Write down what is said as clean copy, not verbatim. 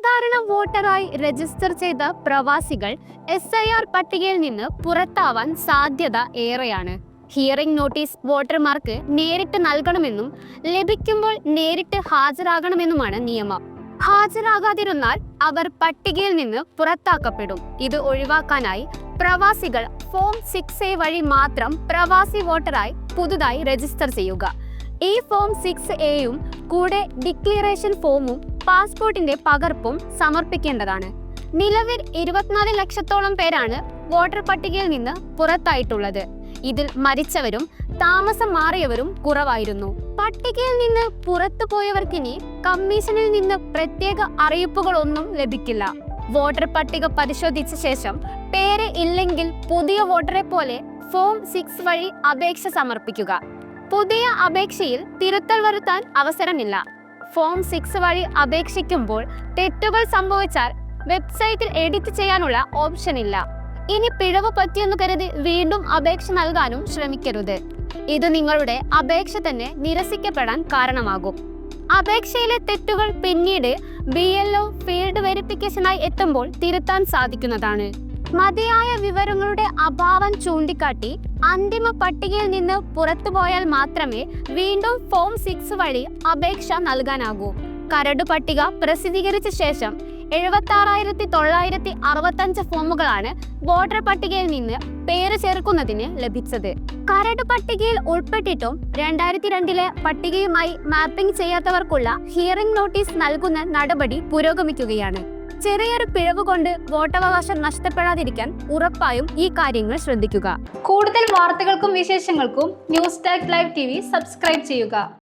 സാധാരണ വോട്ടറായി രജിസ്റ്റർ ചെയ്ത പ്രവാസികൾ SIR പട്ടികയിൽ നിന്ന് പുറത്താവാൻ സാധ്യത ഏറെയാണ്. ഹിയറിംഗ് നോട്ടീസ് വോട്ടർമാർക്ക് നേരിട്ട് നൽകണമെന്നും ലഭിക്കുമ്പോൾ നേരിട്ട് ഹാജരാകണമെന്നുമാണ് നിയമം. ഹാജരാകാതിരുന്നാൽ അവർ പട്ടികയിൽ നിന്ന് പുറത്താക്കപ്പെടും. ഇത് ഒഴിവാക്കാനായി പ്രവാസികൾ ഫോം 6A വഴി മാത്രം പ്രവാസി വോട്ടറായി പുതുതായി രജിസ്റ്റർ ചെയ്യുക. ഈ ഫോം 6Aയും കൂടെ ഡിക്ലറേഷൻ ഫോമും പാസ്പോർട്ടിന്റെ പകർപ്പും സമർപ്പിക്കേണ്ടതാണ്. നിലവിൽ 24 ലക്ഷത്തോളം പേരാണ് വോട്ടർ പട്ടികയിൽ നിന്ന് പുറത്തായിട്ടുള്ളത്. ഇതിൽ മരിച്ചവരും താമസം മാറിയവരും കുറവായിരുന്നു. പട്ടികയിൽ നിന്ന് പുറത്തുപോയവർക്കിനി കമ്മീഷനിൽ നിന്ന് പ്രത്യേക അറിയിപ്പുകളൊന്നും ലഭിക്കില്ല. വോട്ടർ പട്ടിക പരിശോധിച്ച ശേഷം പേര് ഇല്ലെങ്കിൽ പുതിയ വോട്ടറെ പോലെ ഫോം 6 വഴി അപേക്ഷ സമർപ്പിക്കുക. പുതിയ അപേക്ഷയിൽ തിരുത്തൽ വരുത്താൻ അവസരമില്ല. ഫോം 6 വഴി അപേക്ഷിക്കുമ്പോൾ തെറ്റുകൾ സംഭവിച്ചാൽ വെബ്സൈറ്റിൽ എഡിറ്റ് ചെയ്യാനുള്ള ഓപ്ഷൻ ഇല്ല. ഇനി പിഴവ് പറ്റിയെന്ന് കരുതി വീണ്ടും അപേക്ഷ നൽകാനും ശ്രമിക്കരുത്. ഇത് നിങ്ങളുടെ അപേക്ഷ തന്നെ നിരസിക്കപ്പെടാൻ കാരണമാകും. അപേക്ഷയിലെ തെറ്റുകൾ പിന്നീട് BLO ഫീൽഡ് വെരിഫിക്കേഷനായി എത്തുമ്പോൾ തിരുത്താൻ സാധിക്കുന്നതാണ്. മതിയായ വിവരങ്ങളുടെ അഭാവം ചൂണ്ടിക്കാട്ടി അന്തിമ പട്ടികയിൽ നിന്ന് പുറത്തുപോയാൽ മാത്രമേ വീണ്ടും ഫോം 6 വഴി അപേക്ഷ നൽകാനാകൂ. കരട് പട്ടിക പ്രസിദ്ധീകരിച്ച ശേഷം 76,965 ഫോമുകളാണ് വോട്ടർ പട്ടികയിൽ നിന്ന് പേര് ചേർക്കുന്നതിന് ലഭിച്ചത്. കരട് പട്ടികയിൽ ഉൾപ്പെട്ടിട്ടും 2002 പട്ടികയുമായി മാപ്പിംഗ് ചെയ്യാത്തവർക്കുള്ള ഹിയറിംഗ് നോട്ടീസ് നൽകുന്ന നടപടി പുരോഗമിക്കുകയാണ്. ചെറിയൊരു പിഴവ് കൊണ്ട് വോട്ടവകാശം നഷ്ടപ്പെടാതിരിക്കാൻ ഉറപ്പായും ഈ കാര്യങ്ങൾ ശ്രദ്ധിക്കുക. കൂടുതൽ വാർത്തകൾക്കും വിശേഷങ്ങൾക്കും news tag live TV subscribe ചെയ്യുക.